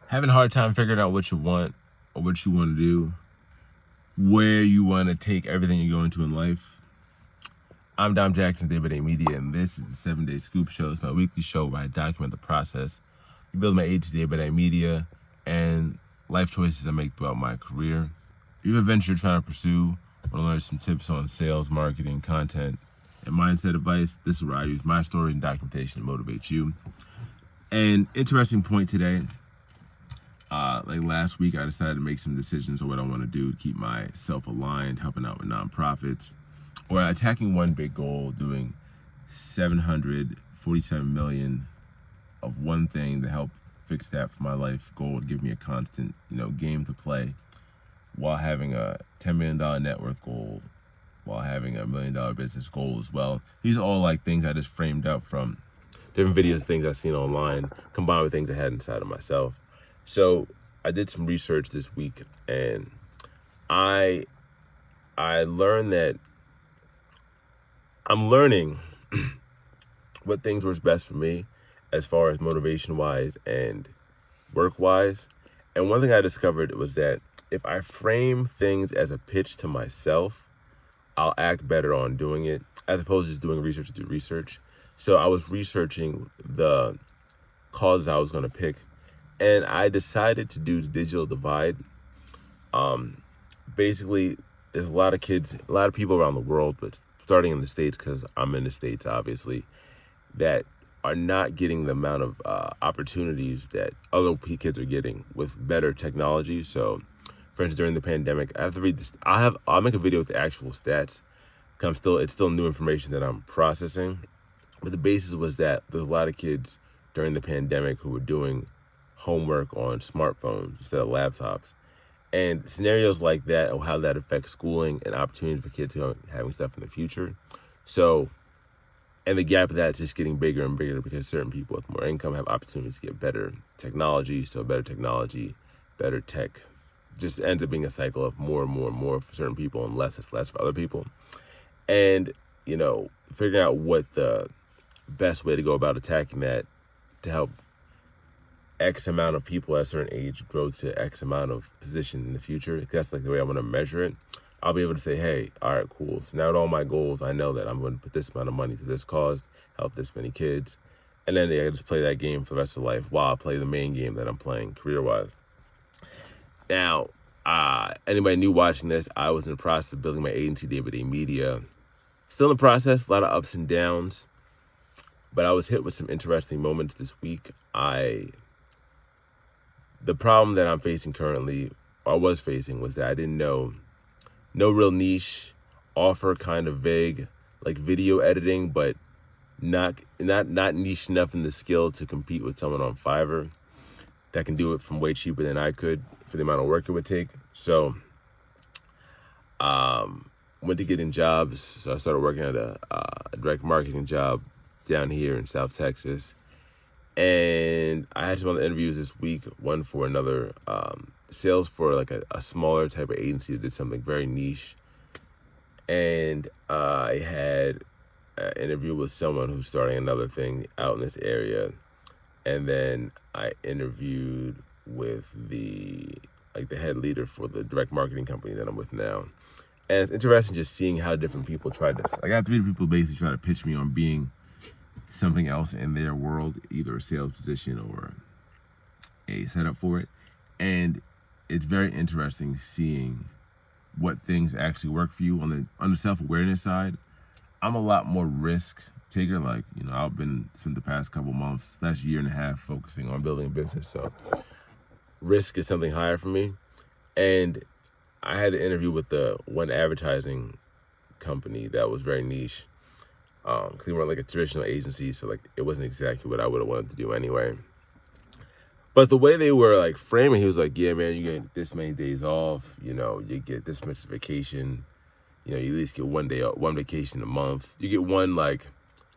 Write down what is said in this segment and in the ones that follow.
Having a hard time figuring out what you want or what you want to do, where you want to take everything you're going to in life. I'm Dom Jackson, Day by Day Media, and this is the 7-Day Scoop Show. It's my weekly show where I document the process, build my agency Day by Day Media, and life choices I make throughout my career. If you have a venture you're trying to pursue, want to learn some tips on sales, marketing, content, and mindset advice, this is where I use my story and documentation to motivate you. And interesting point today. Like last week, I decided to make some decisions on what I want to do to keep myself aligned, helping out with nonprofits, or attacking one big goal, doing 747 million of one thing to help fix that for my life goal, to give me a constant, game to play, while having a $10 million net worth goal, while having a $1 million business goal as well. These are all like things I just framed up from different videos, things I've seen online, combined with things I had inside of myself. So I did some research this week, and I learned that I'm learning what things works best for me as far as motivation-wise and work-wise. And one thing I discovered was that if I frame things as a pitch to myself, I'll act better on doing it, as opposed to just doing research to do research. So I was researching the causes I was going to pick, and I decided to do the digital divide. Basically, there's a lot of kids, a lot of people around the world, but starting in the States, because I'm in the States, obviously, that are not getting the amount of opportunities that other kids are getting with better technology. So, for instance, during the pandemic, I have to read this. I'll make a video with the actual stats. It's still new information that I'm processing. But the basis was that there's a lot of kids during the pandemic who were doing homework on smartphones instead of laptops. And scenarios like that, or how that affects schooling and opportunities for kids having stuff in the future. So, and the gap of that's just getting bigger and bigger because certain people with more income have opportunities to get better technology. So better technology, better tech, just ends up being a cycle of more and more and more for certain people and less for other people. And, figuring out what the best way to go about attacking that to help X amount of people at a certain age grow to X amount of position in the future. That's like the way I want to measure it. I'll be able to say, hey, all right, cool. So now with all my goals, I know that I'm going to put this amount of money to this cause, help this many kids. And then I just play that game for the rest of life while I play the main game that I'm playing career-wise. Now, anybody new watching this, I was in the process of building my agency, Day by Day Media. Still in the process, a lot of ups and downs. But I was hit with some interesting moments this week. The problem that I'm facing currently, or was facing, was that I didn't know, no real niche, offer kind of vague, like video editing, but not niche enough in the skill to compete with someone on Fiverr that can do it from way cheaper than I could for the amount of work it would take. So, went to getting jobs. So I started working at a direct marketing job down here in South Texas. And I had some other interviews this week, one for another sales for like a smaller type of agency that did something very niche. And I had an interview with someone who's starting another thing out in this area. And then I interviewed with the head leader for the direct marketing company that I'm with now. And it's interesting just seeing how different people try to, I got 3 people basically try to pitch me on being something else in their world, either a sales position or a setup for it. And it's very interesting seeing what things actually work for you. On the self-awareness side, I'm a lot more risk taker. Like, I've spent the past couple months, last year and a half, focusing on building a business. So risk is something higher for me. And I had an interview with the one advertising company that was very niche. Because they weren't like a traditional agency, so like it wasn't exactly what I would have wanted to do anyway. But the way they were like framing, he was like, yeah, man, you get this many days off, you get this much vacation, you at least get one vacation a month. You get one like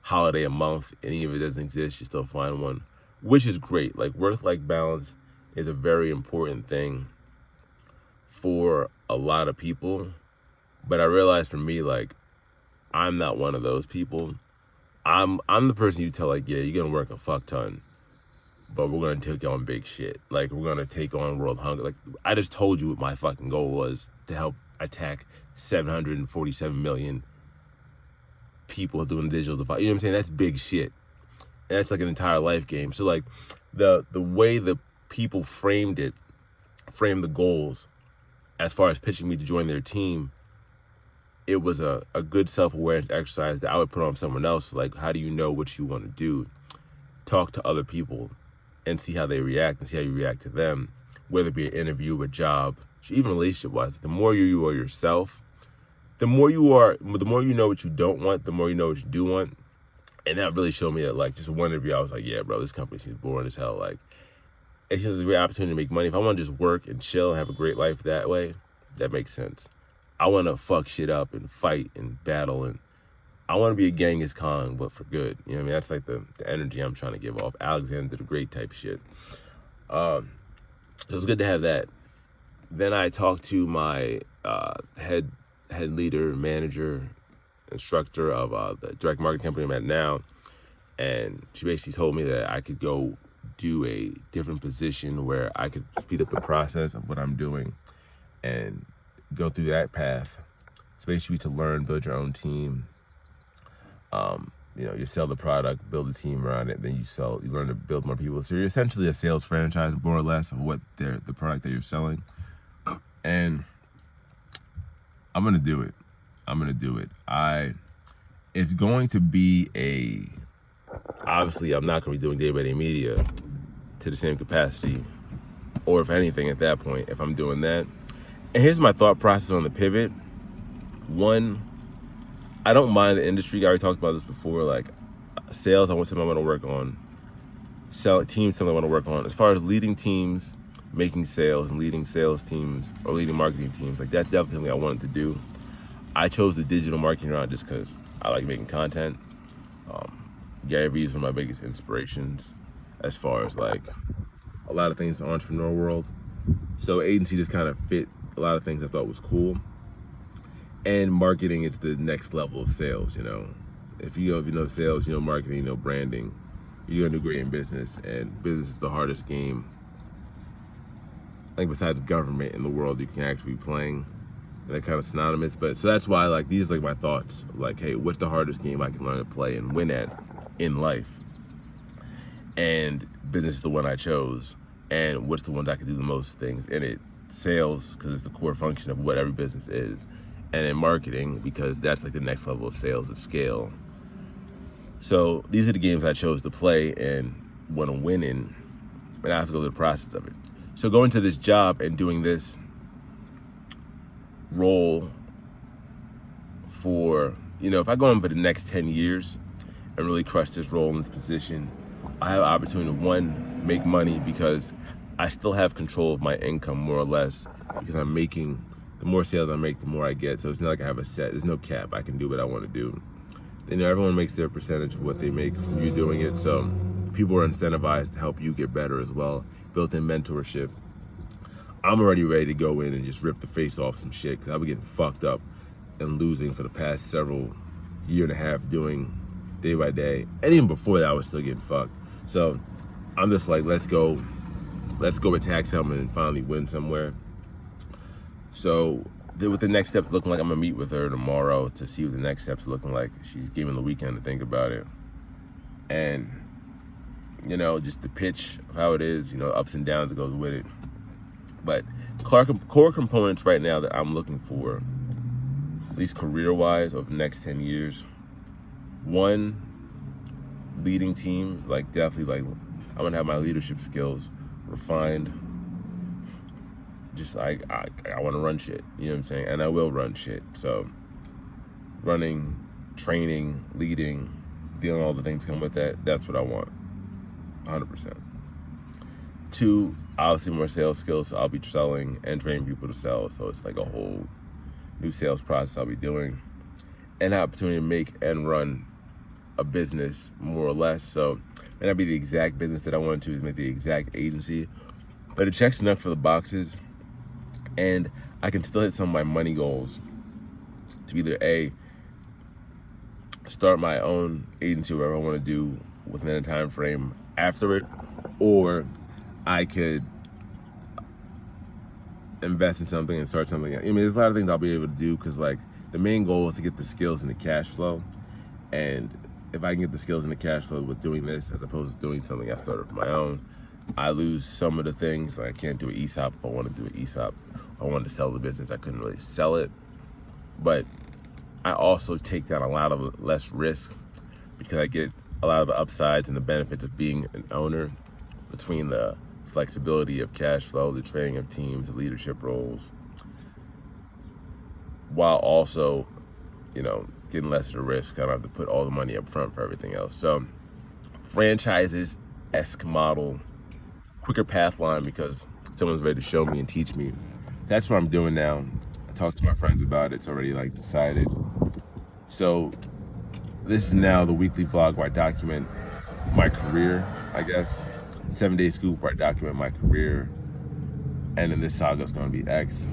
holiday a month, and even if it doesn't exist, you still find one, which is great. Like work-life balance is a very important thing for a lot of people. But I realized for me, like, I'm not one of those people. I'm the person you tell, like, yeah, you're gonna work a fuck ton, but we're going to take on big shit. Like, we're going to take on world hunger. Like, I just told you what my fucking goal was, to help attack 747 million people doing digital device. You know what I'm saying? That's big shit. And that's like an entire life game. So like the way the people framed the goals as far as pitching me to join their team, it was a good self-awareness exercise that I would put on someone else. Like, how do you know what you want to do? Talk to other people and see how they react and see how you react to them, whether it be an interview, a job, even relationship-wise. The more you are yourself, the more you know what you don't want, the more you know what you do want. And that really showed me that, like, just one interview, I was like, yeah, bro, this company seems boring as hell. Like, it's just a great opportunity to make money. If I want to just work and chill and have a great life that way, that makes sense. I want to fuck shit up and fight and battle, and I want to be a Genghis Khan, but for good. You know what I mean? That's like the energy I'm trying to give off. Alexander the Great type shit. So it was good to have that. Then I talked to my head leader, manager, instructor of the direct marketing company I'm at now, and she basically told me that I could go do a different position where I could speed up the process of what I'm doing and go through that path. So basically to learn, build your own team. You sell the product, build a team around it, then you learn to build more people. So you're essentially a sales franchise, more or less, of what the product that you're selling. And I'm gonna do it. It's going to be obviously I'm not gonna be doing day-by-day media to the same capacity, or if anything at that point, if I'm doing that. And here's my thought process on the pivot. One, I don't mind the industry. I already talked about this before. Like, sales, I want something I want to work on. Teams, something I want to work on. As far as leading teams, making sales, and leading sales teams or leading marketing teams, like, that's definitely something I wanted to do. I chose the digital marketing route just because I like making content. Gary Vee is one of my biggest inspirations as far as like a lot of things in the entrepreneur world. So agency just kind of fit a lot of things I thought was cool. And marketing is the next level of sales, you know. If you know sales, you know marketing, you know branding, you're gonna do great in business. And business is the hardest game, I think, besides government in the world you can actually be playing. And they're kind of synonymous, but so that's why, like, these are like my thoughts. Like, hey, what's the hardest game I can learn to play and win at in life? And business is the one I chose. And what's the one that I can do the most things in it? Sales, because it's the core function of what every business is. And in marketing, because that's like the next level of sales at scale. So these are the games I chose to play and want to win in, and I have to go through the process of it. So going to this job and doing this role for, if I go in for the next 10 years and really crush this role in this position, I have an opportunity to, one, make money because I still have control of my income more or less, because I'm making, the more sales I make, the more I get. So it's not like I have there's no cap. I can do what I want to do. Everyone makes their percentage of what they make from you doing it. So people are incentivized to help you get better as well. Built-in mentorship. I'm already ready to go in and just rip the face off some shit, because I've been getting fucked up and losing for the past several year and a half doing day by day. And even before that, I was still getting fucked. So I'm just like, let's go attack something and finally win somewhere. So with the next steps looking like, I'm gonna meet with her tomorrow to see what the next steps are looking like. She's giving the weekend to think about it. And, just the pitch of how it is, ups and downs that goes with it. But core components right now that I'm looking for, at least career-wise, over the next 10 years. One, leading teams, like definitely, like, I want to have my leadership skills refined. Just like, I want to run shit, you know what I'm saying? And I will run shit. So running, training, leading, dealing with all the things that come with that, that's what I want, 100%. Two, obviously more sales skills, so I'll be selling and training people to sell. So it's like a whole new sales process I'll be doing. And an opportunity to make and run a business, more or less. So it may not be the exact business that I want to, make the exact agency, but it checks enough for the boxes. And I can still hit some of my money goals to either A, start my own agency, wherever I want to do within a time frame after it, or I could invest in something and start something. I mean, there's a lot of things I'll be able to do because like the main goal is to get the skills and the cash flow. And if I can get the skills and the cash flow with doing this as opposed to doing something I started for my own, I lose some of the things. Like I can't do an ESOP if I want to do an ESOP. I wanted to sell the business, I couldn't really sell it. But I also take down a lot of less risk because I get a lot of the upsides and the benefits of being an owner, between the flexibility of cash flow, the training of teams, the leadership roles, while also, getting less of the risk. I don't have to put all the money up front for everything else. So franchises-esque model, quicker path line because someone's ready to show me and teach me. That's what I'm doing now. I talked to my friends about it. It's already decided. So this is now the weekly vlog where I document my career, I guess. 7-day scoop where I document my career. And then this saga is going to be X.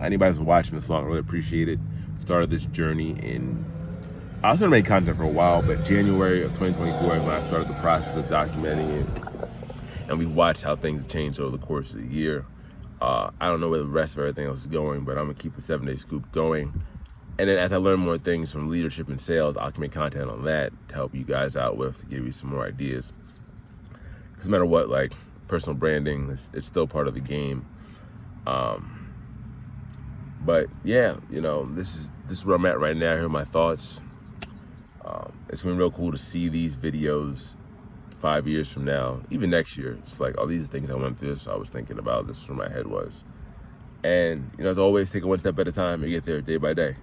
Anybody who's watching this long, I really appreciate it. Started this journey I was trying to make content for a while, but January of 2024 is when I started the process of documenting it. And we watched how things have changed over the course of the year. I don't know where the rest of everything else is going, but I'm gonna keep the 7-day scoop going. And then as I learn more things from leadership and sales, I can make content on that to help you guys out with, to give you some more ideas. Because no matter what, like personal branding, it's still part of the game. But yeah, this is where I'm at right now. Here are my thoughts. It's been real cool to see these videos 5 years from now, even next year. It's like all these things I went through, so I was thinking about this, where my head was. And as always, take it one step at a time and get there day by day.